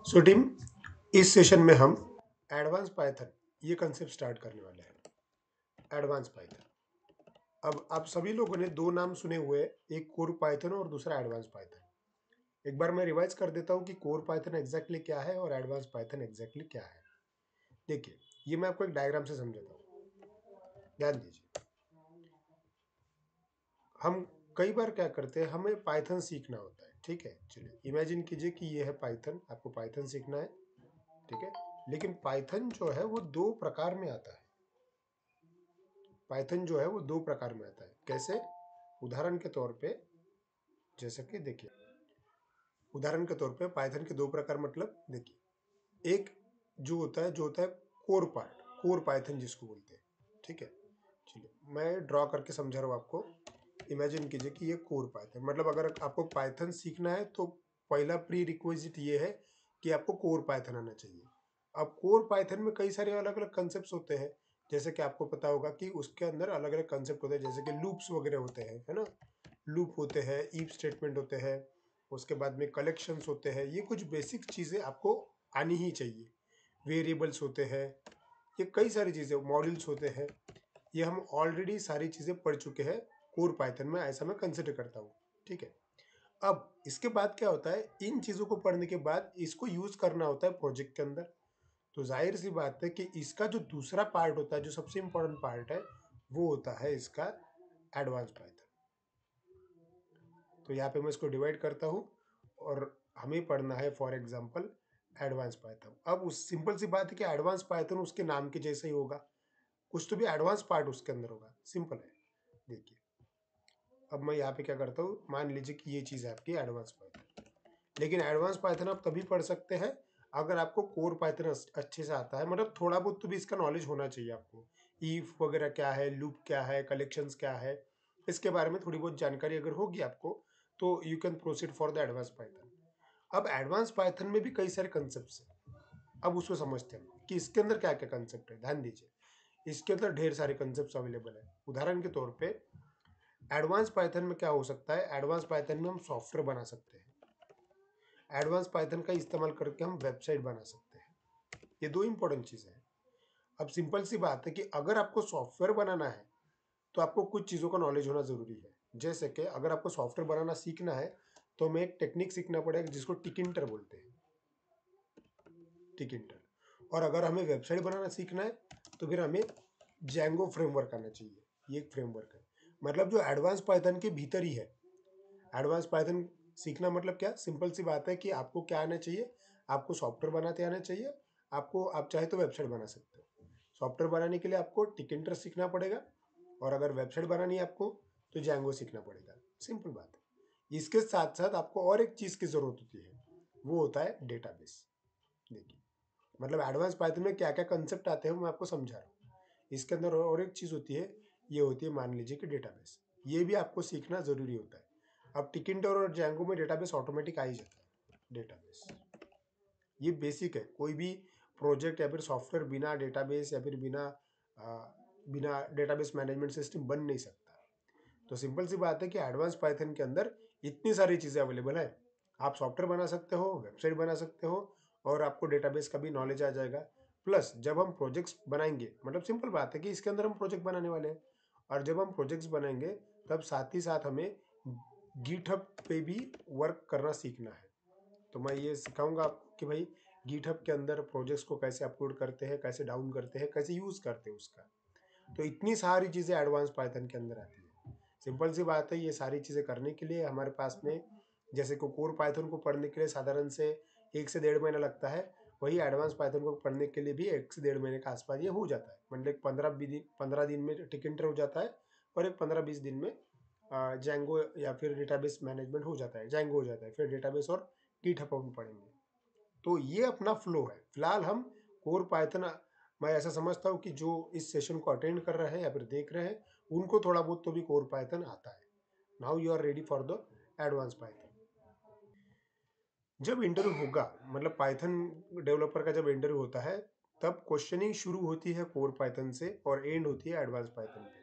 So team, इस session में हम एडवांस पाइथन ये कंसेप्ट स्टार्ट करने वाले हैं। एडवांस पाइथन, अब आप सभी लोगों ने दो नाम सुने हुए हैं, एक कोर पाइथन और दूसरा एडवांस पाइथन। एक बार मैं रिवाइज कर देता हूँ कि कोर पाइथन एग्जैक्टली क्या है और एडवांस पाइथन एग्जैक्टली क्या है। देखिए, ये मैं आपको एक डायग्राम से समझाता हूँ, ध्यान दीजिए। हम कई बार क्या करते हैं, हमें पाइथन सीखना होता है, ठीक है। चलिए इमेजिन कीजिए कि ये है पाइथन, आपको पाइथन सीखना है, ठीक है। लेकिन पाइथन जो है वो दो प्रकार में आता है। पाइथन जो है वो दो प्रकार में आता है। कैसे? उदाहरण के तौर पे, जैसे कि देखिए, उदाहरण के तौर पे पाइथन के दो प्रकार, मतलब देखिए, एक जो होता है कोर पार्ट, कोर पाइथन जिसको बोलते हैं, ठीक है। चलिए मैं ड्रॉ करके समझा रहा हूँ आपको। इमेजिन कीजिए कि ये कोर पाइथन, मतलब अगर आपको पाइथन सीखना है तो पहला प्री रिक्विजिट ये है कि आपको कोर पाइथन आना चाहिए। अब कोर पाइथन में कई सारे अलग अलग कंसेप्ट होते हैं, जैसे कि आपको पता होगा कि उसके अंदर अलग अलग कंसेप्ट होते हैं, जैसे कि लूप्स वगैरह होते हैं, है ना। लूप होते हैं, ईफ स्टेटमेंट होते हैं, उसके बाद में कलेक्शंस होते हैं। ये कुछ बेसिक चीज़ें आपको आनी ही चाहिए। वेरिएबल्स होते हैं, ये कई सारी चीज़ें, मॉड्यूल्स होते हैं, ये हम ऑलरेडी सारी चीज़ें पढ़ चुके हैं कोर पाइथन में, ऐसा मैं कंसिडर करता हूँ, ठीक है। अब इसके बाद क्या होता है, इन चीज़ों को पढ़ने के बाद इसको यूज़ करना होता है प्रोजेक्ट के अंदर। तो जाहिर सी बात है कि इसका जो दूसरा पार्ट होता है, जो सबसे इम्पोर्टेंट पार्ट है, वो होता है इसका एडवांस पाइथन। तो यहाँ पे मैं इसको डिवाइड करता हूँ और हमें पढ़ना है फॉर एग्जांपल एडवांस पाइथन। अब उस सिंपल सी बात है कि एडवांस पाइथन उसके नाम के जैसे ही होगा, कुछ तो भी एडवांस पार्ट उसके अंदर होगा, सिंपल है। देखिए, अब मैं यहाँ पे क्या करता हूँ, मान लीजिए कि ये चीज़ है आपकी एडवांस पाइथन। लेकिन एडवांस पाइथन आप तभी पढ़ सकते हैं अगर आपको कोर पाइथन अच्छे से आता है, मतलब थोड़ा बहुत तो भी इसका नॉलेज होना चाहिए आपको। ईफ वगैरह क्या है, लूप क्या है, कलेक्शंस क्या है, इसके बारे में थोड़ी बहुत जानकारी अगर होगी आपको, तो you can proceed for the advance Python. अब एडवांस पाइथन में भी कई सारे कंसेप्ट हैं। अब उसको समझते हैं कि इसके अंदर क्या क्या कंसेप्ट है। ध्यान दीजिए, इसके अंदर ढेर सारे कंसेप्ट अवेलेबल है। उदाहरण के तौर पे एडवांस पाइथन में क्या हो सकता है, एडवांस पाइथन में हम सॉफ्टवेयर बना सकते हैं। एडवांस पाइथन का इस्तेमाल करके हम वेबसाइट बना सकते हैं। ये दो इंपॉर्टेंट चीज़ें हैं। अब सिंपल सी बात है कि अगर आपको सॉफ्टवेयर बनाना है तो आपको कुछ चीज़ों का नॉलेज होना ज़रूरी है। जैसे कि अगर आपको सॉफ्टवेयर बनाना सीखना है तो हमें एक टेक्निक सीखना पड़ेगा जिसको टिकिंटर बोलते हैं, टिकिंटर। और अगर हमें वेबसाइट बनाना सीखना है तो फिर हमें जैंगो फ्रेमवर्क आना चाहिए। ये एक फ्रेमवर्क है, मतलब जो एडवांस पाइथन के भीतर ही है। एडवांस पाइथन सीखना मतलब क्या, सिंपल सी बात है कि आपको क्या आना चाहिए, आपको सॉफ्टवेयर बनाते आना चाहिए। आपको, आप चाहे तो वेबसाइट बना सकते हो। सॉफ्टवेयर बनाने के लिए आपको टिकिंटर सीखना पड़ेगा, और अगर वेबसाइट बनानी है आपको तो जैंगो सीखना पड़ेगा। सिंपल बात है। इसके साथ साथ आपको और एक चीज़ की ज़रूरत होती है, वो होता है डेटाबेस। देखिए, मतलब एडवांस पाइथन में क्या क्या कंसेप्ट आते हैं वो मैं आपको समझा रहा हूँ। इसके अंदर और एक चीज़ होती है, ये होती है मान लीजिए कि डेटाबेस। ये भी आपको सीखना ज़रूरी होता है। अब टिकिंटर और जैंगो में डेटाबेस ऑटोमेटिक आ ही जाता है। डेटाबेस ये बेसिक है। कोई भी प्रोजेक्ट या फिर सॉफ्टवेयर बिना डेटाबेस या फिर बिना डेटाबेस मैनेजमेंट सिस्टम बन नहीं सकता। तो सिंपल सी बात है कि एडवांस पाइथन के अंदर इतनी सारी चीज़ें अवेलेबल है। आप सॉफ्टवेयर बना सकते हो, वेबसाइट बना सकते हो, और आपको डेटाबेस का भी नॉलेज आ जाएगा। प्लस जब हम प्रोजेक्ट्स बनाएंगे, मतलब सिंपल बात है कि इसके अंदर हम प्रोजेक्ट बनाने वाले हैं, और जब हम प्रोजेक्ट्स बनाएंगे तब साथ ही साथ हमें गिटहब पे भी वर्क करना सीखना है। तो मैं ये सिखाऊंगा आपको कि भाई गिटहब के अंदर प्रोजेक्ट्स को कैसे अपलोड करते हैं, कैसे डाउन करते हैं, कैसे यूज़ करते हैं उसका। तो इतनी सारी चीज़ें एडवांस पाइथन के अंदर आती है। सिंपल सी बात है, ये सारी चीज़ें करने के लिए हमारे पास में, जैसे को कोर पाइथन को पढ़ने के लिए साधारण से 1 से 1.5 महीना लगता है, वही एडवांस पाइथन को पढ़ने के लिए भी 1 से 1.5 महीने के आसपास ये हो जाता है। मतलब 15 दिन में टिकिंटर हो जाता है, और एक 15-20 दिन में जैंगो या फिर डेटाबेस मैनेजमेंट हो जाता है, जैंगो हो जाता है, फिर डेटाबेस और गिटहब हम पढ़ेंगे। तो ये अपना फ्लो है। फिलहाल हम कोर पाइथन, मैं ऐसा समझता हूँ कि जो इस सेशन को अटेंड कर रहे हैं या फिर देख रहे हैं, उनको थोड़ा बहुत तो भी कोर पाइथन आता है। Now you are ready for the advance Python. जब इंटरव्यू होगा, मतलब पाइथन डेवलपर का जब इंटरव्यू होता है, तब क्वेश्चनिंग शुरू होती है कोर पाइथन से और एंड होती है एडवांस पाइथन पे।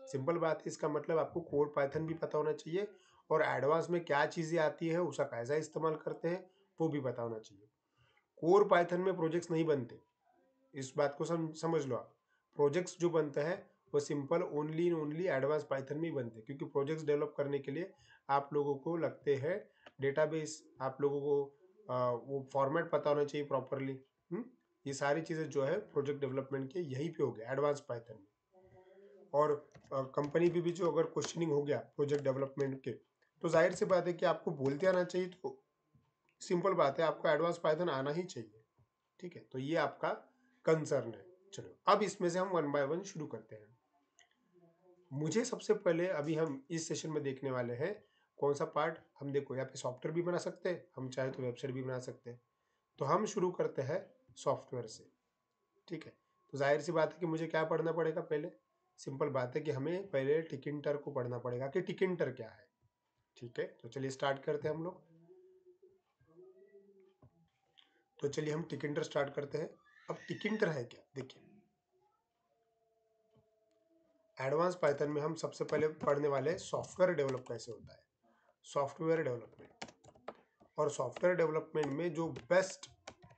सिंपल बात है, इसका मतलब आपको कोर पाइथन भी पता होना चाहिए, और एडवांस में क्या चीज़ें आती है, उसका कैसा इस्तेमाल करते हैं वो भी पता होना चाहिए। कोर पाइथन में प्रोजेक्ट्स नहीं बनते, इस बात को समझ लो आप। प्रोजेक्ट्स जो बनते हैं वो सिंपल ओनली एडवांस पाइथन में ही बनते हैं, क्योंकि प्रोजेक्ट्स डेवलप करने के लिए आप लोगों को लगते हैं डेटाबेस, आप लोगों को वो फॉर्मेट पता होना चाहिए प्रॉपरली। ये सारी चीज़ें जो है प्रोजेक्ट डेवलपमेंट के यहीं पे हो गया एडवांस पाइथन में। और कंपनी पे भी जो अगर क्वेश्चनिंग हो गया प्रोजेक्ट डेवलपमेंट के, तो जाहिर सी बात है कि आपको बोलते आना चाहिए, तो सिंपल बात है आपको एडवांस पाइथन आना ही चाहिए। ठीक है, तो ये आपका कंसर्न है। चलो अब इसमें से हम वन बाय वन शुरू करते हैं। मुझे सबसे पहले अभी हम इस सेशन में देखने वाले हैं कौन सा पार्ट। हम देखो यहाँ पे सॉफ्टवेयर भी बना सकते हैं, हम चाहे तो वेबसाइट भी बना सकते हैं। तो हम शुरू करते हैं सॉफ्टवेयर से। ठीक है, तो जाहिर सी बात है कि मुझे क्या पढ़ना पड़ेगा पहले। सिंपल बात है कि हमें पहले टिकिंटर को पढ़ना पड़ेगा कि टिकिंटर क्या है। ठीक है, तो चलिए स्टार्ट करते हैं हम लोग। तो चलिए हम टिकिंटर स्टार्ट करते हैं। अब टिकिंटर है क्या, देखिए एडवांस पाइथन में हम सबसे पहले पढ़ने वाले हैं सॉफ्टवेयर डेवलप कैसे होता है। सॉफ्टवेयर डेवलपमेंट, और सॉफ्टवेयर डेवलपमेंट में जो बेस्ट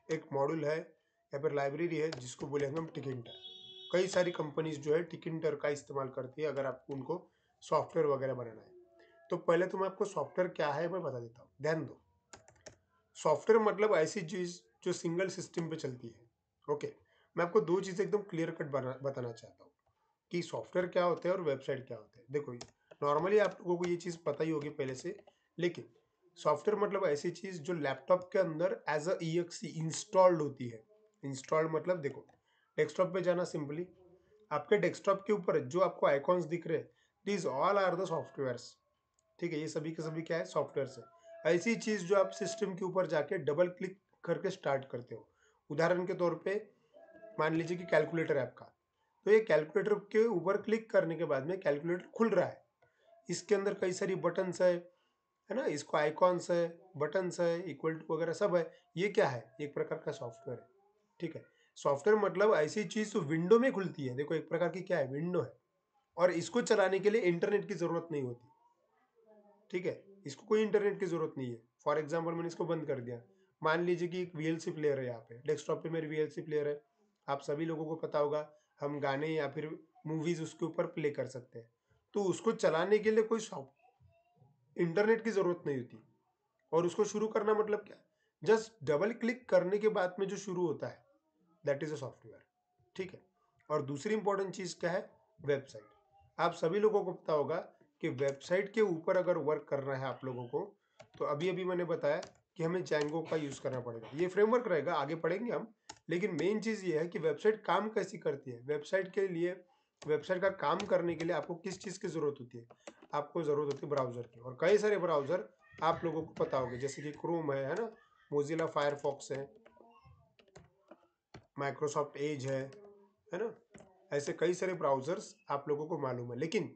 एक मॉड्यूल है या फिर लाइब्रेरी है जिसको बोलेंगे हम टिकिंटर। कई सारी कंपनीज जो है टिकिंटर का इस्तेमाल करती है अगर आपको उनको सॉफ्टवेयर वगैरह बनाना है। तो पहले तो मैं आपको सॉफ्टवेयर क्या है मैं बता देता हूँ, ध्यान दो। सॉफ्टवेयर मतलब ऐसी चीज जो सिंगल सिस्टम पे चलती है। ओके, मैं आपको दो चीजें एकदम क्लियर कट बताना चाहता हूँ कि सॉफ्टवेयर क्या होते हैं और वेबसाइट क्या होते हैं। देखो नॉर्मली आप लोगों को ये चीज़ पता ही होगी पहले से, लेकिन सॉफ्टवेयर मतलब ऐसी चीज़ जो लैपटॉप के अंदर एज अ EXE इंस्टॉल्ड होती है। इंस्टॉल्ड मतलब देखो डेस्कटॉप पे जाना, सिंपली आपके डेस्कटॉप के ऊपर जो आपको आइकॉन्स दिख रहे हैं, these all are the softwares. ठीक है, ये सभी के सभी क्या है, सॉफ्टवेयर है। ऐसी चीज़ जो आप सिस्टम के ऊपर जाके डबल क्लिक करके स्टार्ट करते हो। उदाहरण के तौर पे मान लीजिए कि कैलकुलेटर है आपका, तो ये कैलकुलेटर के ऊपर क्लिक करने के बाद में कैलकुलेटर खुल रहा है। इसके अंदर कई सारी बटन्स है ना, इसको आइकॉन्स है, बटन्स है, इक्वल टू वगैरह सब है। ये क्या है, एक प्रकार का सॉफ्टवेयर है। ठीक है, सॉफ्टवेयर मतलब ऐसी चीज जो विंडो में खुलती है। देखो एक प्रकार की क्या है, विंडो है, और इसको चलाने के लिए इंटरनेट की जरूरत नहीं होती। ठीक है, इसको कोई इंटरनेट की जरूरत नहीं है। फॉर एग्जाम्पल मैंने इसको बंद कर दिया, मान लीजिए कि एक VLC प्लेयर है, यहाँ पे डेस्कटॉप पे मेरी VLC प्लेयर है। आप सभी लोगों को पता होगा हम गाने या फिर मूवीज उसके ऊपर प्ले कर सकते हैं। तो उसको चलाने के लिए कोई इंटरनेट की जरूरत नहीं होती। और उसको शुरू करना मतलब क्या, जस्ट डबल क्लिक करने के बाद में जो शुरू होता है दैट इज अ सॉफ्टवेयर। ठीक है, और दूसरी इंपॉर्टेंट चीज क्या है, वेबसाइट। आप सभी लोगों को पता होगा कि वेबसाइट के ऊपर अगर वर्क करना है आप लोगों को, तो अभी अभी मैंने बताया कि हमें जैंगो का यूज करना पड़ेगा। ये फ्रेमवर्क रहेगा, आगे पढ़ेंगे हम, लेकिन मेन चीज ये है कि वेबसाइट काम कैसी करती है। वेबसाइट के लिए, वेबसाइट का काम करने के लिए आपको किस चीज की जरूरत होती है, आपको जरूरत होती है ब्राउजर की। और कई सारे ब्राउजर आप लोगों को पता होगा, जैसे कि क्रोम है ना, मोजिला फायरफॉक्स है, माइक्रोसॉफ्ट एज है ना, ऐसे कई सारे ब्राउजर्स आप लोगों को मालूम है। लेकिन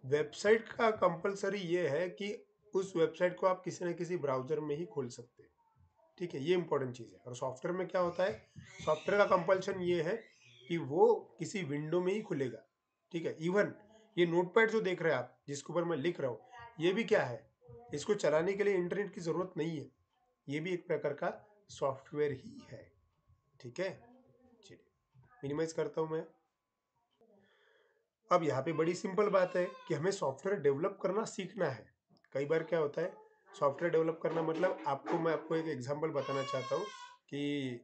वेबसाइट का कंपलसरी ये है कि उस वेबसाइट को आप किसी न किसी ब्राउजर में ही खोल सकते हैं। ठीक है, ये इंपॉर्टेंट चीज़ है। और सॉफ्टवेयर में क्या होता है, सॉफ्टवेयर का कंपल्शन ये है कि वो किसी विंडो में ही खुलेगा। ठीक है, इवन ये नोटपैड जो देख रहे हैं आप, जिसके ऊपर मैं लिख रहा हूँ, ये भी क्या है, इसको चलाने के लिए इंटरनेट की ज़रूरत नहीं है। ये भी एक प्रकार का सॉफ्टवेयर ही है। ठीक है, चलिए मिनिमाइज करता हूँ मैं। अब यहाँ पे बड़ी सिंपल बात है कि हमें सॉफ्टवेयर डेवलप करना सीखना है। कई बार क्या होता है, सॉफ्टवेयर डेवलप करना मतलब मैं आपको एक एग्जांपल बताना चाहता हूँ कि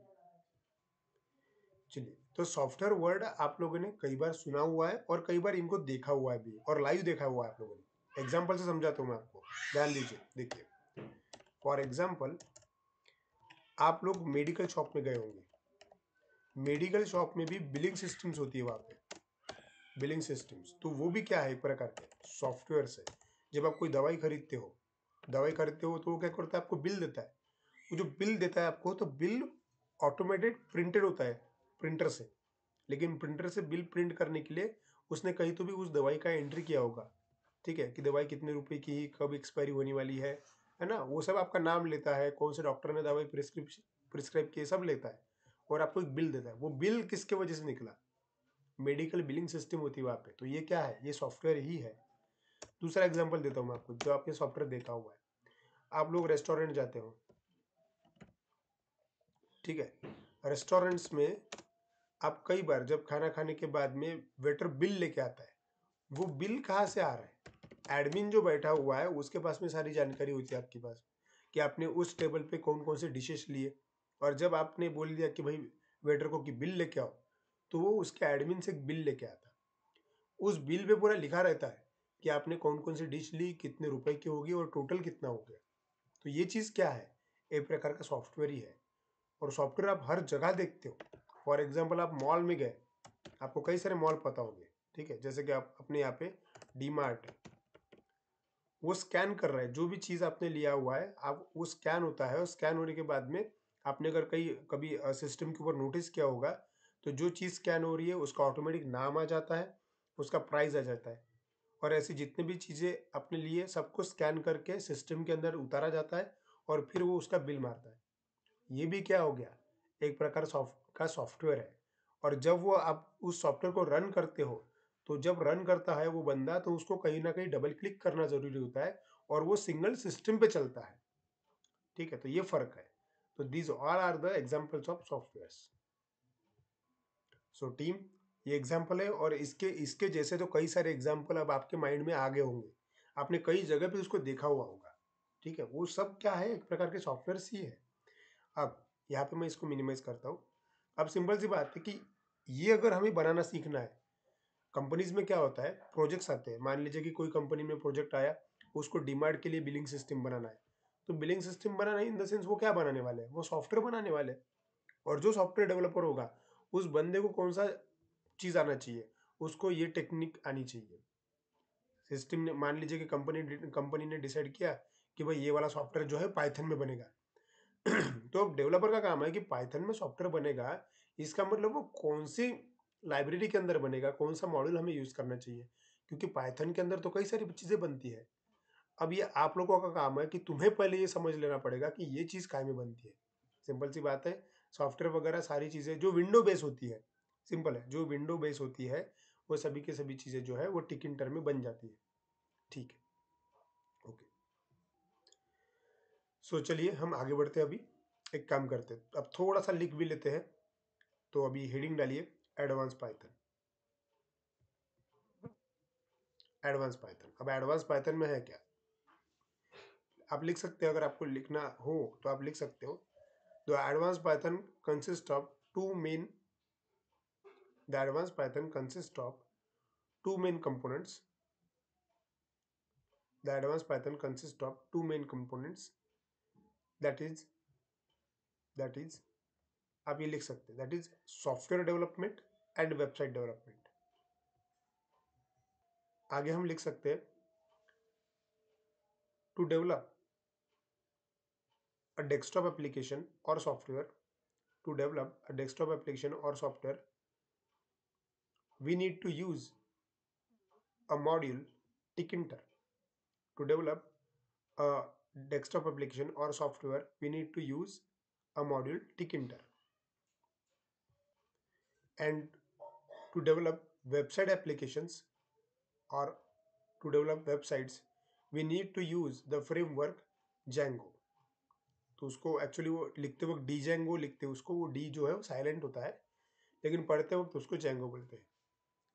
चलिए, तो सॉफ्टवेयर वर्ड आप लोगों ने कई बार सुना हुआ है और कई बार इनको देखा हुआ है भी, और लाइव देखा हुआ है आप लोगों ने। एग्जाम्पल से समझाता हूँ मैं आपको, ध्यान दीजिए। देखिए फॉर एग्जाम्पल, आप लोग मेडिकल शॉप में गए होंगे। मेडिकल शॉप में भी बिलिंग सिस्टम्स होती है वहाँ पे, बिलिंग सिस्टम्स, तो वो भी क्या है, एक प्रकार के सॉफ्टवेयर से। जब आप कोई दवाई खरीदते हो, तो वो क्या करता है, आपको बिल देता है। वो जो बिल देता है आपको, तो बिल ऑटोमेटेड प्रिंटेड होता है प्रिंटर से। लेकिन प्रिंटर से बिल प्रिंट करने के लिए उसने कहीं तो भी उस दवाई का एंट्री किया होगा। ठीक है, कि दवाई कितने रुपए की, कब एक्सपायरी होने वाली है ना, वो सब आपका नाम लेता है, कौन से डॉक्टर ने दवाई प्रिस्क्राइब की, सब लेता है, और आपको एक बिल देता है। वो बिल किसके वजह से निकला, मेडिकल बिलिंग सिस्टम होती है वहाँ पे। तो ये क्या है, ये सॉफ्टवेयर ही है। दूसरा एग्जांपल देता हूँ मैं आपको, जो आपने सॉफ्टवेयर देखा हुआ है। आप लोग रेस्टोरेंट जाते हो, ठीक है। रेस्टोरेंट्स में आप कई बार जब खाना खाने के बाद में वेटर बिल लेके आता है, वो बिल कहाँ से आ रहा है? एडमिन जो बैठा हुआ है उसके पास में सारी जानकारी होती है आपके पास कि आपने उस टेबल पे कौन कौन से डिशेस लिए, और जब आपने बोल दिया कि भाई वेटर को कि बिल लेके आओ, तो वो उसके एडमिन से एक बिल लेके आता है। उस बिल पे पूरा लिखा रहता है कि आपने कौन कौन सी डिश ली, कितने रुपए की होगी और टोटल कितना हो गया। तो ये चीज़ क्या है? एक प्रकार का सॉफ्टवेयर ही है, और सॉफ्टवेयर आप हर जगह देखते हो। फॉर एग्जाम्पल आप मॉल में गए, आपको कई सारे मॉल पता होंगे, ठीक है, जैसे कि आप अपने यहाँ पे डी मार्ट है, वो स्कैन कर रहा है जो भी चीज़ आपने लिया हुआ है, आप वो स्कैन होता है, और स्कैन होने के बाद में आपने अगर कभी सिस्टम के ऊपर नोटिस किया होगा, तो जो चीज़ स्कैन हो रही है उसका ऑटोमेटिक नाम आ जाता है, उसका प्राइस आ जाता है, और ऐसी जितनी भी चीज़ें आपने लिए सबको स्कैन करके सिस्टम के अंदर उतारा जाता है, और फिर वो उसका बिल मारता है। ये भी क्या हो गया? एक प्रकार का सॉफ्टवेयर है। और जब वो आप उस सॉफ्टवेयर को रन करते हो, तो जब रन करता है वो बंदा, तो उसको कहीं ना कहीं डबल क्लिक करना जरूरी होता है, और वो सिंगल सिस्टम पे चलता है। ठीक है, तो ये फर्क है। तो these all are the examples of software. So team, ये एग्जाम्पल है, और इसके इसके जैसे तो कई सारे एग्जाम्पल अब आपके माइंड में आ गए होंगे, आपने कई जगह पे उसको देखा हुआ होगा। ठीक है, वो सब क्या है? एक प्रकार के सॉफ्टवेयर ही है। अब यहाँ पे मैं इसको मिनिमाइज करता हूँ। अब सिंपल सी बात है कि ये अगर हमें बनाना सीखना है, कंपनीज में क्या होता है, प्रोजेक्ट्स आते हैं। मान लीजिए कि कोई कंपनी में प्रोजेक्ट आया, उसको डिमांड के लिए बिलिंग सिस्टम बनाना है। तो billing system banana in the sense वो क्या बनाने वाले हैं? वो सॉफ्टवेयर बनाने वाले हैं। और जो सॉफ्टवेयर डेवलपर होगा, उस बंदे को कौन सा चीज़ आना चाहिए? उसको ये टेक्निक आनी चाहिए। सिस्टम ने, मान लीजिए कि कंपनी ने डिसाइड किया कि भाई ये वाला सॉफ्टवेयर जो है पाइथन में बनेगा। तो अब डेवलपर का काम है कि पाइथन में सॉफ्टवेयर बनेगा, इसका मतलब वो कौन सी लाइब्रेरी के अंदर बनेगा, कौन सा मॉड्यूल हमें यूज करना चाहिए, क्योंकि पाइथन के अंदर तो कई सारी चीजें बनती है। अब ये आप लोगों का काम है कि तुम्हें पहले ये समझ लेना पड़ेगा कि ये चीज काय में बनती है। सिंपल सी बात है, सॉफ्टवेयर वगैरह सारी चीजें जो विंडो बेस होती है, सिंपल है, जो विंडो बेस होती है वो सभी के सभी चीजें जो है वो टिकिंटर में बन जाती है। ठीक है, ओके। सो चलिए हम आगे बढ़ते हैं। अभी एक काम करते हैं, अब थोड़ा सा लिख भी लेते हैं। तो अभी हेडिंग डालिए एडवांस पाइथन। एडवांस पाइथन, अब एडवांस पाइथन में है क्या? आप लिख सकते हो, अगर आपको लिखना हो तो आप लिख सकते हो। The advance Python consist of two main the advance Python consist of two main components the advance Python consist of two main components that is आप ये लिख सकते हैं, that is software development and website development. आगे हम लिख सकते हैं, to develop a desktop application or software to develop a desktop application or software, we need to use a module Tkinter. To develop a desktop application or software, we need to use a module Tkinter. And to develop website applications or to develop websites, we need to use the framework Django. तो उसको actually वो लिखते वक्त D Django लिखते हैं उसको, वो D जो है वो साइलेंट होता है, लेकिन पढ़ते वक्त उसको जेंगो बोलते हैं,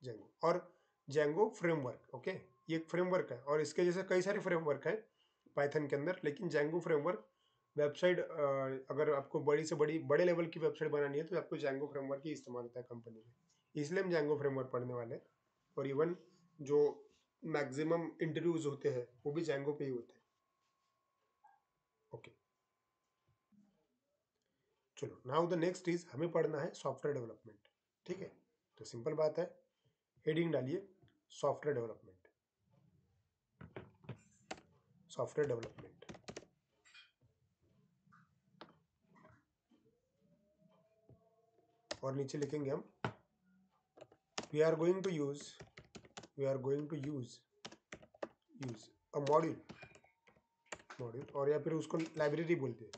जेंगो। और जेंगो फ्रेमवर्क, ओके, ये एक फ्रेमवर्क है, और इसके जैसे कई सारे फ्रेमवर्क है पाइथन के अंदर, लेकिन जेंगो फ्रेमवर्क वेबसाइट, अगर आपको बड़ी से बड़े लेवल की वेबसाइट बनानी है तो आपको जेंगो फ्रेमवर्क ही इस्तेमाल होता है कंपनी में, इसलिए हम जेंगो फ्रेमवर्क पढ़ने वाले हैं। और इवन जो मैक्सिमम इंटरव्यूज होते हैं वो भी जेंगो पे ही होते हैं। ओके, चलो नाउ द नेक्स्ट इज, हमें पढ़ना है सॉफ्टवेयर डेवलपमेंट। ठीक है, तो सिंपल बात है, हेडिंग डालिए सॉफ्टवेयर डेवलपमेंट। सॉफ्टवेयर डेवलपमेंट, और नीचे लिखेंगे हम we are going to use a module, और या फिर उसको लाइब्रेरी बोलते हैं,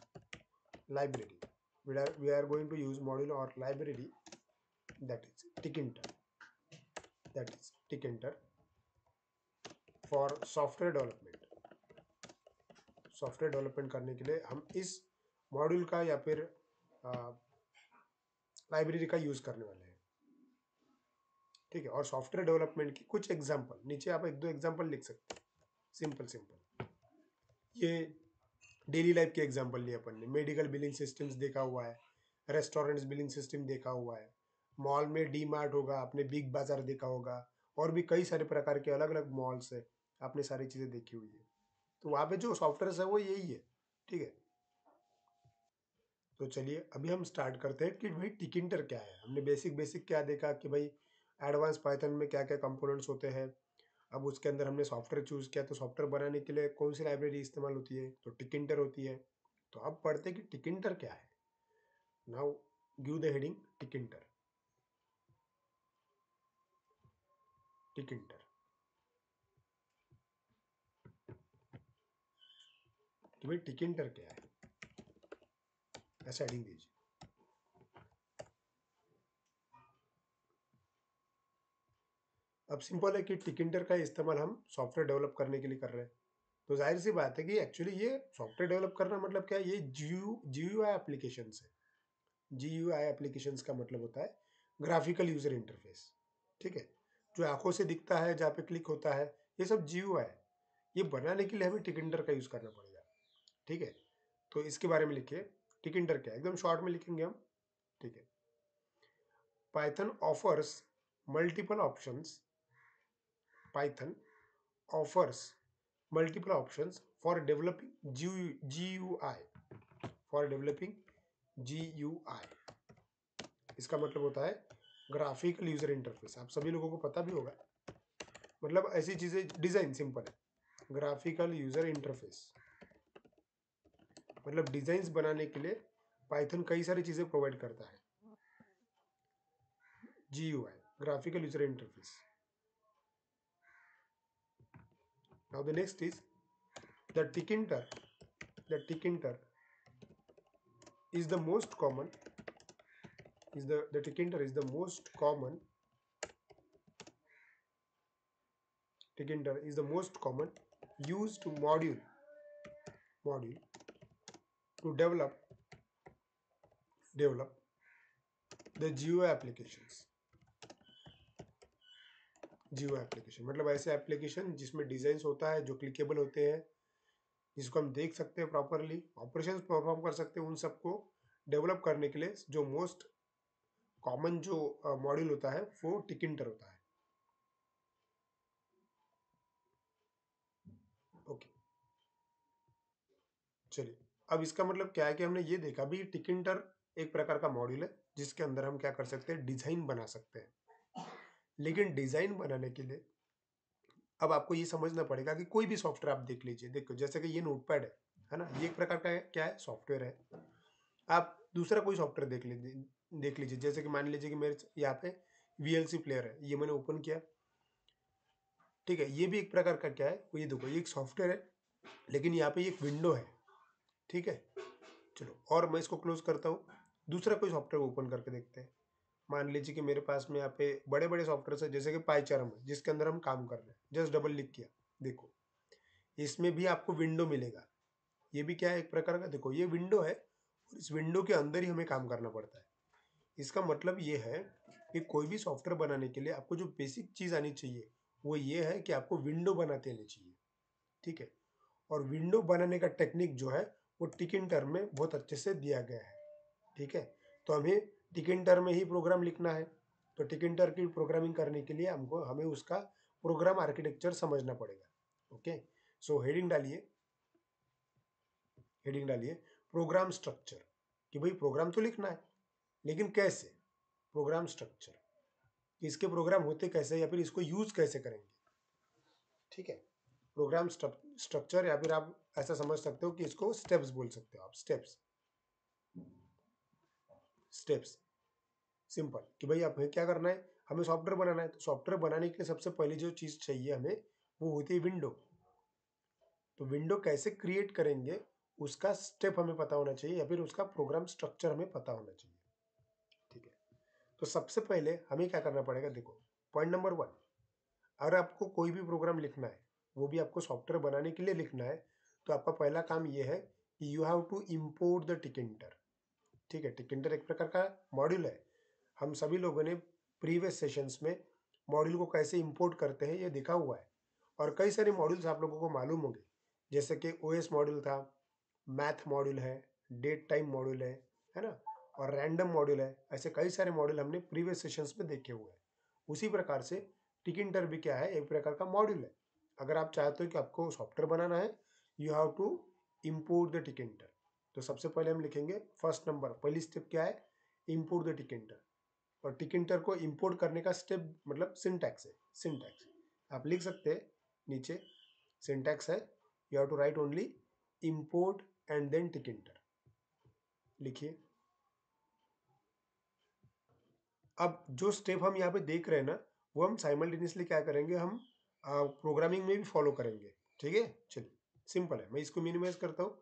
library. We are going to use module और library that is Tkinter for software development. Software development करने के लिए हम इस मॉड्यूल का या फिर लाइब्रेरी का यूज करने वाले हैं। ठीक है, और सॉफ्टवेयर डेवलपमेंट की कुछ एग्जांपल नीचे आप एक दो एग्जांपल लिख सकते हैं, सिंपल सिंपल। ये डेली लाइफ के एग्जांपल लिए अपन ने, मेडिकल बिलिंग सिस्टम्स देखा हुआ है, रेस्टोरेंट्स बिलिंग सिस्टम देखा हुआ है, मॉल में डी मार्ट होगा, आपने बिग बाजार देखा होगा, और भी कई सारे प्रकार के अलग अलग मॉल्स है, आपने सारी चीजें देखी हुई है। तो वहाँ पे जो सॉफ्टवेयर है वो यही है। ठीक है, तो चलिए अभी हम स्टार्ट करते हैं कि भाई टिकिंटर क्या है। हमने बेसिक बेसिक क्या देखा कि भाई एडवांस पाइथन में क्या क्या कंपोनेंट्स होते हैं। अब उसके अंदर हमने सॉफ्टवेयर चूज किया, तो सॉफ्टवेयर बनाने के लिए कौन सी लाइब्रेरी इस्तेमाल होती है, तो टिकिंटर होती है। तो अब पढ़ते हैं कि टिकिंटर क्या है। Now give the heading Tkinter. Tkinter कि भाई टिकिंटर क्या है, ऐसा हेडिंग दीजिए। अब सिंपल है कि टिकिंटर का इस्तेमाल हम सॉफ्टवेयर डेवलप करने के लिए कर रहे हैं। तो जाहिर सी बात है कि एक्चुअली ये सॉफ्टवेयर डेवलप करना मतलब क्या है, ये जीयूआई एप्लीकेशन है। जीयूआई एप्लीकेशंस का मतलब होता है ग्राफिकल यूजर इंटरफेस। ठीक है, जो आंखों से दिखता है, जहाँ पे क्लिक होता है, ये सब जीयूआई है। ये बनाने के लिए हमें टिकिंटर का यूज करना पड़ेगा। ठीक है, तो इसके बारे में लिखिए, टिकिंटर क्या है, एकदम शॉर्ट में लिखेंगे हम। ठीक है, Python offers multiple options, Python offers multiple options for developing GUI, for developing GUI. इसका मतलब होता है ग्राफिकल यूजर इंटरफेस। आप सभी लोगों को पता भी होगा, मतलब ऐसी चीजें, डिजाइन सिंपल है। ग्राफिकल यूजर इंटरफेस मतलब डिजाइन्स बनाने के लिए पाइथन कई सारी चीजें प्रोवाइड करता है। GUI, graphical user interface. Now the next is the tickinter. The tickinter is the most common. The tickinter is the most common. Tickinter is the most common used module to develop the GUI applications. GUI application मतलब ऐसे application जिसमें design होता है, जो clickable होते हैं, जिसको हम देख सकते हैं, प्रॉपरली ऑपरेशंस परफॉर्म कर सकते हैं, उन सबको डेवलप करने के लिए जो मोस्ट कॉमन जो मॉड्यूल होता है वो टिकिंटर होता है। ओके, चलिए अब इसका मतलब क्या है कि हमने ये देखा भी टिकिंटर एक प्रकार का मॉड्यूल है जिसके अंदर हम क्या कर सकते हैं, डिजाइन बना सकते हैं। लेकिन डिजाइन बनाने के लिए अब आपको ये समझना पड़ेगा कि कोई भी सॉफ्टवेयर आप देख लीजिए, देखो जैसे कि ये नोटपैड है ना, ये एक प्रकार का क्या है, सॉफ्टवेयर है। आप दूसरा कोई सॉफ्टवेयर देख लीजिए, जैसे कि मान लीजिए कि मेरे यहाँ पे VLC प्लेयर है, ये मैंने ओपन किया। ठीक है, ये भी एक प्रकार का क्या है, ये देखो ये एक सॉफ्टवेयर है, लेकिन यहाँ पे एक विंडो है। ठीक है, चलो और मैं इसको क्लोज करता हूँ, दूसरा कोई सॉफ्टवेयर ओपन करके देखते हैं। मान लीजिए कि मेरे पास में यहाँ पे बड़े बड़े सॉफ्टवेयर है, जैसे कि पाइचारम है, जिसके अंदर हम काम कर रहे हैं, जस्ट डबल क्लिक किया, देखो इसमें भी आपको विंडो मिलेगा। ये भी क्या है, एक प्रकार का, देखो ये विंडो है और इस विंडो के अंदर ही हमें काम करना पड़ता है। इसका मतलब ये है कि कोई भी सॉफ्टवेयर बनाने के लिए आपको जो बेसिक चीज़ आनी चाहिए वो ये है कि आपको विंडो बनाते आनी चाहिए। ठीक है, और विंडो बनाने का टेक्निक जो है वो टिकिंटर में बहुत अच्छे से दिया गया है। ठीक है, तो हमें टिकिंटर में ही प्रोग्राम लिखना है। तो टिकिंटर की प्रोग्रामिंग करने के लिए हमें उसका प्रोग्राम आर्किटेक्चर समझना पड़ेगा। ओके, सो हेडिंग डालिए प्रोग्राम स्ट्रक्चर, कि भाई प्रोग्राम तो लिखना है लेकिन कैसे, प्रोग्राम स्ट्रक्चर कि इसके प्रोग्राम होते कैसे या फिर इसको यूज कैसे करेंगे। ठीक है, प्रोग्राम स्ट्रक्चर, या फिर आप ऐसा समझ सकते हो कि इसको स्टेप्स बोल सकते हो आप, स्टेप्स। स्टेप्स सिंपल कि भाई हमें क्या करना है, हमें सॉफ्टवेयर बनाना है। तो सॉफ्टवेयर बनाने के लिए सबसे पहले जो चीज चाहिए हमें वो होती है विंडो। तो विंडो कैसे क्रिएट करेंगे उसका स्टेप हमें पता होना चाहिए, या फिर उसका प्रोग्राम स्ट्रक्चर हमें पता होना चाहिए। ठीक है, तो सबसे पहले हमें क्या करना पड़ेगा, देखो पॉइंट नंबर 1, अगर आपको कोई भी प्रोग्राम लिखना है, वो भी आपको सॉफ्टवेयर बनाने के लिए लिखना है, तो आपका पहला काम ये है कि you have to import the Tkinter. ठीक है, टिकिंटर एक प्रकार का मॉड्यूल है। हम सभी लोगों ने प्रीवियस सेशंस में मॉड्यूल को कैसे इंपोर्ट करते हैं ये देखा हुआ है, और कई सारे मॉड्यूल्स आप लोगों को मालूम होंगे, जैसे कि ओएस मॉड्यूल था, मैथ मॉड्यूल है, डेट टाइम मॉड्यूल है ना, और रैंडम मॉड्यूल है। ऐसे कई सारे मॉड्यूल हमने प्रीवियस सेशंस में देखे हुए हैं। उसी प्रकार से टिकिंटर भी क्या है, एक प्रकार का मॉड्यूल है। अगर आप चाहते हो कि आपको सॉफ्टवेयर बनाना है, you have to import the Tkinter. तो सबसे पहले हम लिखेंगे फर्स्ट नंबर, पहली स्टेप क्या है, इंपोर्ट द टिकिंटर। और टिकिंटर को इंपोर्ट करने का स्टेप मतलब सिंटैक्स है, सिंटैक्स आप लिख सकते हैं नीचे। सिंटैक्स है, you have to write only import and then Tkinter, लिखिए। अब जो स्टेप हम यहाँ पे देख रहे हैं ना, वो हम साइमल्टेनियसली क्या करेंगे, हम प्रोग्रामिंग में भी फॉलो करेंगे। ठीक है, चलिए सिंपल है। मैं इसको मिनिमाइज करता हूँ।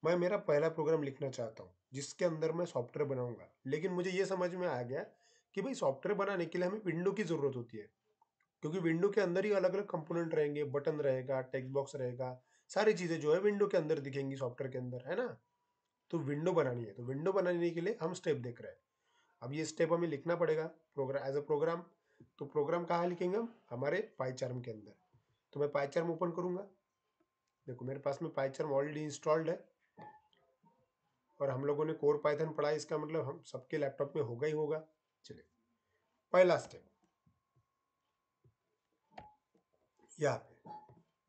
मैं मेरा पहला प्रोग्राम लिखना चाहता हूँ जिसके अंदर मैं सॉफ्टवेयर बनाऊंगा, लेकिन मुझे ये समझ में आ गया कि भाई सॉफ्टवेयर बनाने के लिए हमें विंडो की जरूरत होती है, क्योंकि विंडो के अंदर ही अलग अलग कंपोनेंट रहेंगे, बटन रहेगा, टेक्स्ट बॉक्स रहेगा, सारी चीजें जो है विंडो के अंदर दिखेंगी सॉफ्टवेयर के अंदर, है ना। तो विंडो बनानी है, तो विंडो बनाने के लिए हम स्टेप देख रहे हैं। अब ये स्टेप हमें लिखना पड़ेगा प्रोग्राम एज अ प्रोग्राम। तो प्रोग्राम कहाँ लिखेंगे हम, हमारे पाइचार्म के अंदर। तो मैं पाइचार्म ओपन करूंगा। देखो मेरे पास में पाइचार्म ऑलरेडी इंस्टॉल्ड है, और हम लोगों ने कोर पाइथन पढ़ा है, इसका मतलब हम सबके लैपटॉप में होगा ही होगा। चलिए पहला स्टेप यहाँ पे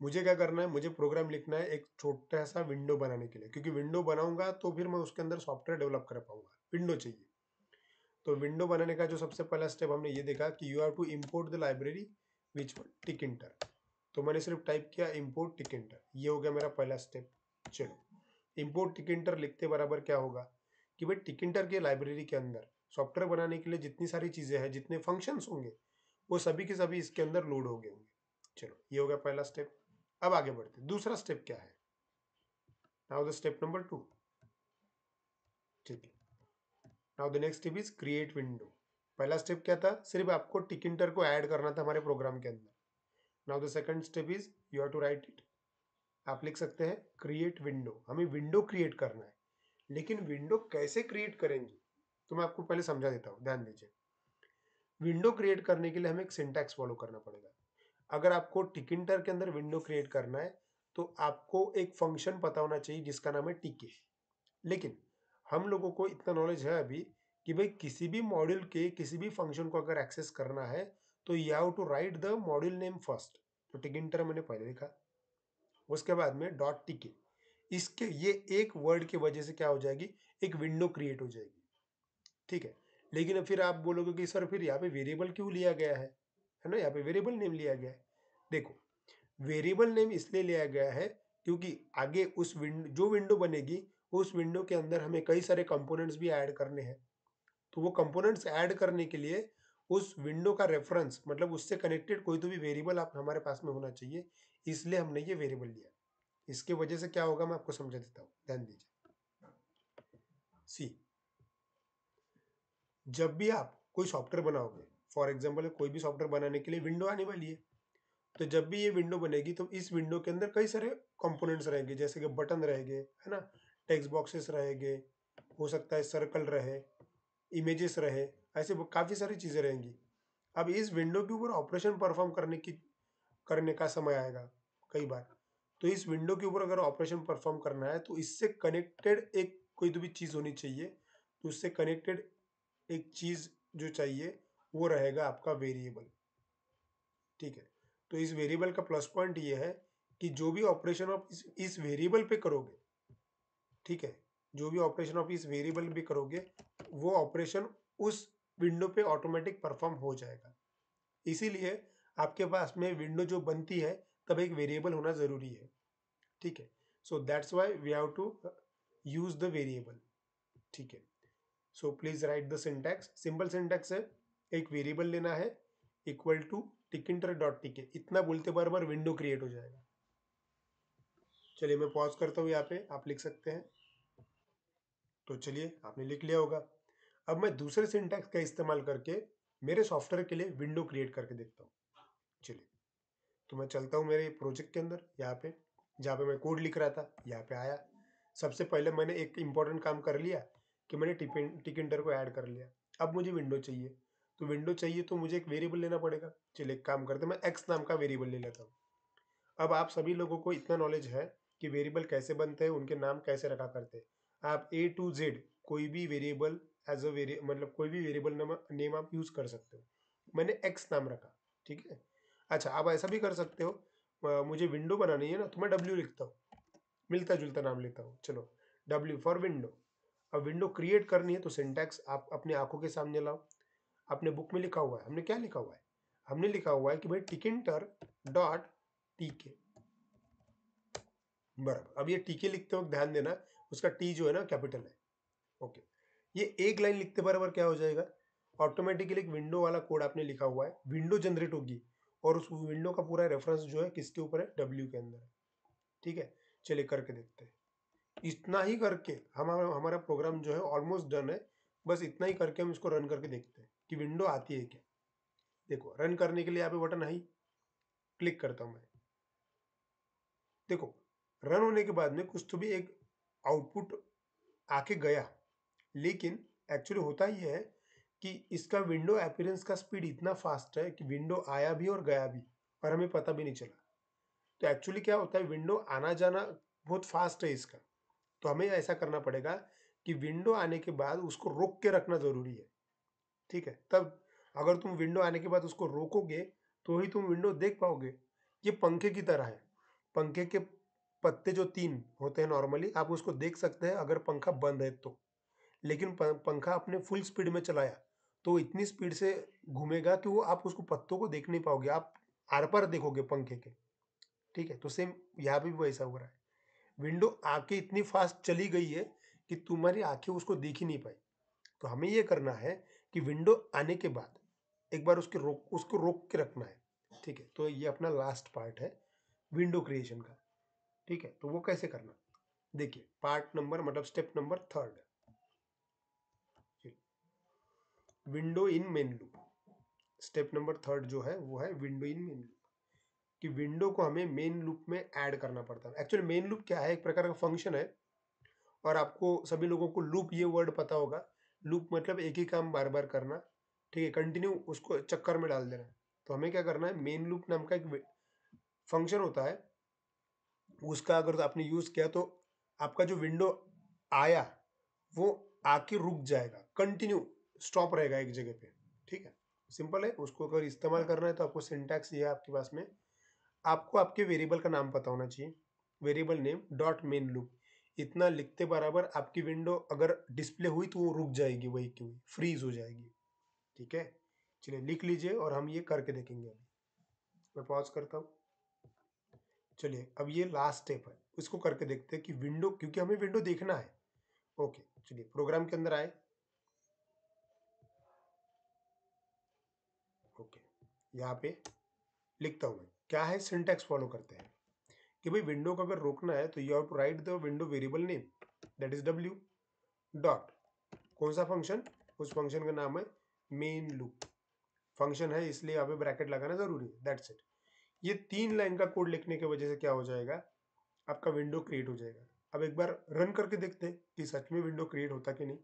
मुझे क्या करना है, मुझे प्रोग्राम लिखना है एक छोटा सा विंडो बनाने के लिए, क्योंकि विंडो बनाऊंगा तो फिर मैं उसके अंदर सॉफ्टवेयर डेवलप कर पाऊंगा, विंडो चाहिए। तो विंडो बनाने का जो सबसे पहला स्टेप हमने ये देखा कि you have to import the library which Tkinter. तो मैंने सिर्फ टाइप किया इंपोर्ट टिकिंटर, ये हो गया मेरा पहला स्टेप। चलो इंपोर्ट टिकिंटर लिखते बराबर क्या होगा कि भाई टिकिंटर के लाइब्रेरी के अंदर सॉफ्टवेयर बनाने के लिए जितनी सारी चीजें हैं, जितने फंक्शंस होंगे, वो सभी के सभी इसके अंदर लोड हो गए होंगे। चलो ये हो गया पहला स्टेप। अब आगे बढ़ते, दूसरा स्टेप क्या है, नाउ द स्टेप नंबर 2। ठीक है, now the next step is create window. पहला स्टेप क्या था, सिर्फ आपको टिकिंटर को ऐड करना था हमारे प्रोग्राम के अंदर। Now the second step is you have to write it. आप लिख सकते हैं क्रिएट विंडो, हमें विंडो क्रिएट करना है। लेकिन विंडो कैसे क्रिएट करेंगे, तो मैं आपको पहले समझा देता हूँ, ध्यान दीजिए। विंडो क्रिएट करने के लिए हमें एक सिंटैक्स फॉलो करना पड़ेगा। अगर आपको टिकिंटर के अंदर विंडो क्रिएट करना है तो आपको एक फंक्शन पता होना चाहिए जिसका नाम है टीके। लेकिन हम लोगों को इतना नॉलेज है अभी कि भाई किसी भी मॉड्यूल के किसी भी फंक्शन को अगर एक्सेस करना है तो you have to write the module name first. तो टिकिंटर मैंने पहले लिखा, उसके बाद में डॉट टीके। इसके ये एक वर्ड की वजह से क्या हो जाएगी, एक विंडो क्रिएट हो जाएगी। ठीक है, लेकिन अब फिर आप बोलोगे कि सर फिर यहाँ पे वेरिएबल क्यों लिया गया है ना, यहाँ पे वेरिएबल नेम लिया गया है। देखो वेरिएबल नेम इसलिए लिया गया है क्योंकि आगे उस विंडो जो विंडो बनेगी उस विंडो के अंदर हमें कई सारे कंपोनेंट्स भी ऐड करने हैं। तो वो कंपोनेंट्स ऐड करने के लिए उस विंडो का रेफरेंस मतलब उससे कनेक्टेड कोई तो भी वेरिएबल आप हमारे पास में होना चाहिए, इसलिए हमने ये वेरिएबल लिया। इसके वजह से क्या होगा मैं आपको समझा देता हूँ, ध्यान दीजिए। सी, जब भी आप कोई सॉफ्टवेयर बनाओगे, फॉर एग्जाम्पल कोई भी सॉफ्टवेयर बनाने के लिए विंडो आने वाली है, तो जब भी ये विंडो बनेगी तो इस विंडो के अंदर कई सारे कंपोनेंट्स रहेंगे, जैसे कि बटन रहेंगे, है ना, टेक्स्ट बॉक्सेस रहेंगे, हो सकता है सर्कल रहे, इमेजेस रहे, ऐसे काफ़ी सारी चीज़ें रहेंगी। अब इस विंडो के ऊपर ऑपरेशन परफॉर्म करने का समय आएगा कई बार। तो इस विंडो के ऊपर अगर ऑपरेशन परफॉर्म करना है तो इससे कनेक्टेड एक कोई तो भी चीज़ होनी चाहिए। तो उससे कनेक्टेड एक चीज़ जो चाहिए वो रहेगा आपका वेरिएबल। ठीक है, तो इस वेरिएबल का प्लस पॉइंट ये है कि जो भी ऑपरेशन आप इस वेरिएबल पे करोगे, ठीक है, जो भी ऑपरेशन आप इस वेरिएबल पे करोगे वो ऑपरेशन उस विंडो पे ऑटोमेटिक परफॉर्म हो जाएगा। इसीलिए आपके पास में विंडो जो बनती है तब एक वेरिएबल होना जरूरी है। ठीक है, so that's why we have to use the variable. ठीक है, so please write the syntax. Simple syntax है, एक वेरिएबल लेना है इक्वल टू टिकिंटर डॉट टीके, इतना बोलते बार विंडो क्रिएट हो जाएगा। चलिए मैं पॉज करता हूँ, यहाँ पे आप लिख सकते हैं। तो चलिए आपने लिख लिया होगा। अब मैं दूसरे सिंटैक्स का इस्तेमाल करके मेरे सॉफ्टवेयर के लिए विंडो क्रिएट करके देखता हूँ। चलिए, तो मैं चलता हूँ मेरे प्रोजेक्ट के अंदर, यहाँ पे जहाँ पे मैं कोड लिख रहा था, यहाँ पे आया। सबसे पहले मैंने एक इम्पॉर्टेंट काम कर लिया कि मैंने टिकेंटर को ऐड कर लिया। अब मुझे विंडो चाहिए, तो विंडो चाहिए तो मुझे एक वेरिएबल लेना पड़ेगा। चलिए एक काम करते हैं, मैं एक्स नाम का वेरिएबल ले लेता हूँ। अब आप सभी लोगों को इतना नॉलेज है कि वेरिएबल कैसे बनते हैं, उनके नाम कैसे रखा करते हैं। आप A to Z कोई भी वेरिएबल एज अ मतलब कोई भी वेरिएबल नेम आप यूज कर सकते हो। मैंने एक्स नाम रखा, ठीक है। अच्छा, आप ऐसा भी कर सकते हो, मुझे विंडो बनानी है ना, तो मैं W लिखता हूँ, मिलता जुलता नाम लेता हूँ। चलो, W फॉर विंडो। अब विंडो क्रिएट करनी है तो सिंटैक्स आप अपनी आंखों के सामने लाओ। अपने बुक में लिखा हुआ है, हमने क्या लिखा हुआ है, हमने लिखा हुआ है कि भाई टिकेंटर डॉट टीके, बराबर। अब ये टीके लिखते वक्त ध्यान देना, उसका टी जो है ना कैपिटल है। ओके, ये एक लाइन लिखते बराबर क्या हो जाएगा, ऑटोमेटिकली एक विंडो वाला कोड आपने लिखा हुआ है, विंडो जनरेट होगी और उस विंडो का पूरा रेफरेंस जो है किसके ऊपर है, डब्ल्यू के अंदर है। ठीक है, चलिए करके देखते हैं। इतना ही करके हमारा हमारा प्रोग्राम जो है ऑलमोस्ट डन है। बस इतना ही करके हम इसको रन करके देखते हैं कि विंडो आती है क्या। देखो, रन करने के लिए यहाँ पे बटन है, क्लिक करता हूँ मैं। देखो, रन होने के बाद में कुछ तो भी एक आउटपुट आके गया, लेकिन एक्चुअली होता ही है कि इसका विंडो अपीयरेंस का स्पीड इतना फास्ट है कि विंडो आया भी और गया भी और हमें पता भी नहीं चला। तो एक्चुअली क्या होता है, विंडो आना जाना बहुत फास्ट है इसका। तो हमें ऐसा करना पड़ेगा कि विंडो आने के बाद उसको रोक के रखना जरूरी है। ठीक है, तब अगर तुम विंडो आने के बाद उसको रोकोगे तो ही तुम विंडो देख पाओगे। ये पंखे की तरह है, पंखे के पत्ते जो 3 होते हैं नॉर्मली, आप उसको देख सकते हैं अगर पंखा बंद है तो। लेकिन पंखा अपने फुल स्पीड में चलाया तो इतनी स्पीड से घूमेगा कि वो आप उसको पत्तों को देख नहीं पाओगे, आप आर पार देखोगे पंखे के। ठीक है, तो सेम यहाँ पे भी वैसा हो रहा है, विंडो आके इतनी फास्ट चली गई है कि तुम्हारी आंखें उसको देख ही नहीं पाई। तो हमें ये करना है कि विंडो आने के बाद एक बार उसको रोक के रखना है। ठीक है, तो ये अपना लास्ट पार्ट है विंडो क्रिएशन का। ठीक है, तो वो कैसे करना, देखिए पार्ट नंबर मतलब step number 3, window in main loop. Step number 3 जो है वो है विंडो इन मेन लूप, कि विंडो को हमें मेन लूप में ऐड करना पड़ता है। एक्चुअली मेन लूप क्या है, एक प्रकार का फंक्शन है, और आपको सभी लोगों को लूप ये वर्ड पता होगा। लूप मतलब एक ही काम बार बार करना, ठीक है, कंटिन्यू उसको चक्कर में डाल देना। तो हमें क्या करना है, मेन लूप नाम का एक फंक्शन होता है, उसका अगर आपने यूज किया तो आपका जो विंडो आया वो आके रुक जाएगा, कंटिन्यू स्टॉप रहेगा एक जगह पे। ठीक है, सिंपल है। उसको अगर इस्तेमाल करना है तो आपको सिंटैक्स ये है आपके पास में, आपको आपके वेरिएबल का नाम पता होना चाहिए, variable name dot main loop. इतना लिखते बराबर आपकी विंडो अगर डिस्प्ले हुई तो वो रुक जाएगी, वही की वही फ्रीज हो जाएगी। ठीक है, चलिए लिख लीजिए और हम ये करके देखेंगे। अभी मैं पॉज करता हूँ। चलिए, अब ये लास्ट स्टेप है, इसको करके देखते हैं कि विंडो, क्योंकि हमें विंडो देखना है। ओके, चलिए प्रोग्राम के अंदर आए। ओके, यहाँ पे लिखता हूँ मैं, क्या है सिंटैक्स फॉलो करते हैं कि भाई विंडो को अगर रोकना है तो you have to write the window variable name that is W dot, कौन सा फंक्शन, उस फंक्शन का नाम है मेन लूप। फंक्शन है इसलिए यहाँ पे ब्रैकेट लगाना जरूरी है, दैट्स इट। ये 3 लाइन का कोड लिखने की वजह से क्या हो जाएगा, आपका विंडो क्रिएट हो जाएगा। अब एक बार रन करके देखते हैं कि सच में विंडो क्रिएट होता कि नहीं।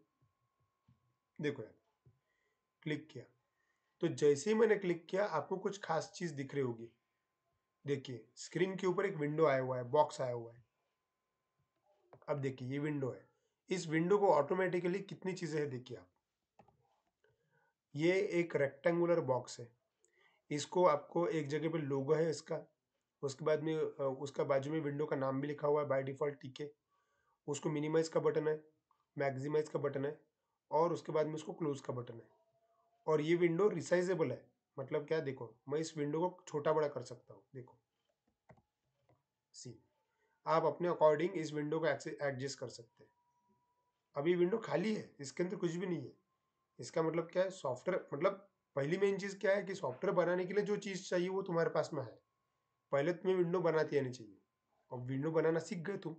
देखो यार, क्लिक किया तो जैसे ही मैंने क्लिक किया आपको कुछ खास चीज दिख रही होगी। देखिए स्क्रीन के ऊपर एक विंडो आया हुआ है, बॉक्स आया हुआ है। अब देखिए ये विंडो है, इस विंडो को ऑटोमेटिकली कितनी चीजें हैं देखिए आप। ये एक रेक्टेंगुलर बॉक्स है, इसको आपको एक जगह पे लोगो है इसका, उसके बाद में उसका बाजू में विंडो का नाम भी लिखा हुआ है बाय डिफॉल्ट टीके। उसको मिनिमाइज का बटन है, मैक्सिमाइज का बटन है, और उसके बाद में उसको क्लोज का बटन है। और ये विंडो रिसाइजेबल है, मतलब क्या, देखो मैं इस विंडो को छोटा बड़ा कर सकता हूँ। देखो सी, आप अपने अकॉर्डिंग इस विंडो को एडजस्ट कर सकते हैं। अभी विंडो खाली है, इसके अंदर कुछ भी नहीं है। इसका मतलब क्या है, सॉफ्टवेयर मतलब पहली मेन चीज क्या है कि सॉफ्टवेयर बनाने के लिए जो चीज चाहिए वो तुम्हारे पास में है। पहले तुम्हें विंडो बनाती आनी चाहिए, और विंडो बनाना सीख गए तुम।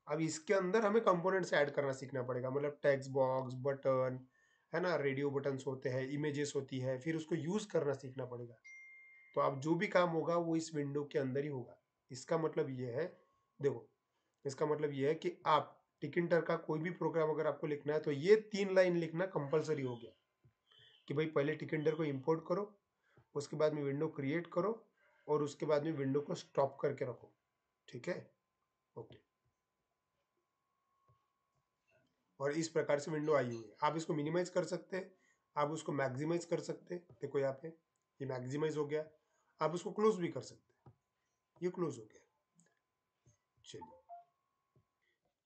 अब इसके अंदर हमें कंपोनेंट्स ऐड करना सीखना पड़ेगा, मतलब टेक्स्ट बॉक्स, बटन है ना, रेडियो बटन्स होते हैं, इमेजेस होती है, फिर उसको यूज करना सीखना पड़ेगा। तो अब जो भी काम होगा वो इस विंडो के अंदर ही होगा। इसका मतलब ये है, देखो इसका मतलब ये है कि आप टिकिंटर का कोई भी प्रोग्राम अगर आपको लिखना है तो ये 3 लाइन लिखना कंपलसरी हो गया कि भाई पहले टिकिंटर को इंपोर्ट करो, उसके बाद में विंडो क्रिएट करो और उसके बाद में विंडो को स्टॉप करके रखो। ठीक है, ओके। और इस प्रकार से विंडो आई हुई है। आप इसको मिनिमाइज कर सकते हैं, आप उसको मैक्सिमाइज कर सकते हैं। देखो यहाँ पे ये मैक्सिमाइज हो गया। आप उसको क्लोज भी कर सकते हैं, ये क्लोज हो गया। चलिए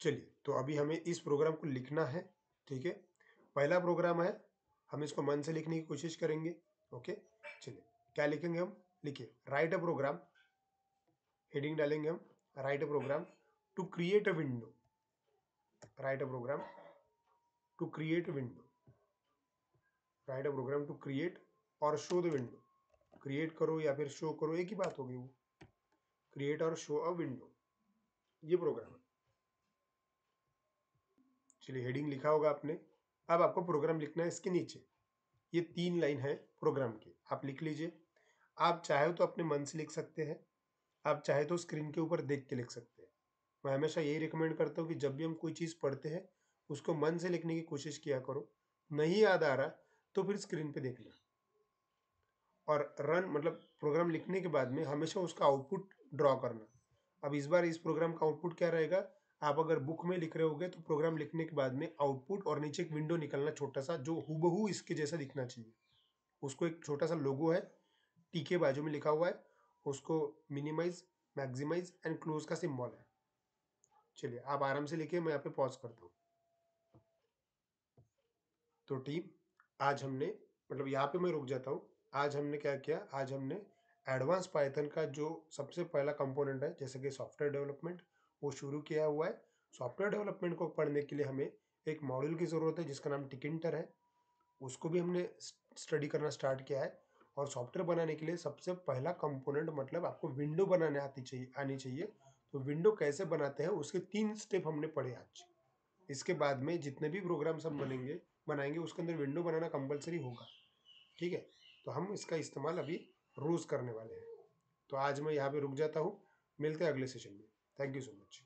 चलिए, तो अभी हमें इस प्रोग्राम को लिखना है। ठीक है, पहला प्रोग्राम है, हम इसको मन से लिखने की कोशिश करेंगे। ओके, चलिए क्या लिखेंगे हम, लिखिए राइट अ प्रोग्राम, हेडिंग डालेंगे हम, write a program to create a window, write a program to create a window, write a program to create और शो द विंडो। क्रिएट करो या फिर शो करो, एक ही बात होगी वो, क्रिएट और शो अ विंडो, ये प्रोग्राम है। चलिए हेडिंग लिखा होगा आपने। अब आपको प्रोग्राम लिखना है इसके नीचे, ये 3 लाइन है प्रोग्राम की, आप लिख लीजिए। आप चाहे तो अपने मन से लिख सकते हैं, आप चाहे तो स्क्रीन के ऊपर देख के लिख सकते हैं। मैं हमेशा यही रिकमेंड करता हूँ कि जब भी हम कोई चीज़ पढ़ते हैं उसको मन से लिखने की कोशिश किया करो। नहीं याद आ रहा तो फिर स्क्रीन पे देखना। और रन मतलब प्रोग्राम लिखने के बाद में हमेशा उसका आउटपुट ड्रॉ करना। अब इस बार इस प्रोग्राम का आउटपुट क्या रहेगा, आप अगर बुक में लिख रहे होगे तो प्रोग्राम लिखने के बाद में आउटपुट और नीचे एक विंडो निकलना छोटा सा, जो हूबहू इसके जैसा दिखना चाहिए। उसको एक छोटा सा लोगो है, टी के बाजू में लिखा हुआ है, उसको मिनिमाइज, मैक्सिमाइज एंड क्लोज का सिंबल है। चलिए आप आराम से लिखिए, मैं यहाँ पे पॉज करता हूँ। तो टीम, आज हमने, मतलब यहाँ पे मैं रुक जाता हूँ। आज हमने क्या किया, आज हमने एडवांस पाइथन का जो सबसे पहला कंपोनेंट है जैसे कि सॉफ्टवेयर डेवलपमेंट, वो शुरू किया हुआ है। सॉफ्टवेयर डेवलपमेंट को पढ़ने के लिए हमें एक मॉड्यूल की ज़रूरत है जिसका नाम टिकिंटर है, उसको भी हमने स्टडी करना स्टार्ट किया है। और सॉफ्टवेयर बनाने के लिए सबसे पहला कंपोनेंट मतलब आपको विंडो बनाने आनी चाहिए। तो विंडो कैसे बनाते हैं उसके 3 स्टेप हमने पढ़े आज। इसके बाद में जितने भी प्रोग्राम्स हम बनाएंगे उसके अंदर विंडो बनाना कंपलसरी होगा। ठीक है, तो हम इसका इस्तेमाल अभी रोज़ करने वाले हैं। तो आज मैं यहाँ पे रुक जाता हूँ, मिलते हैं अगले सेशन में। Thank you so much.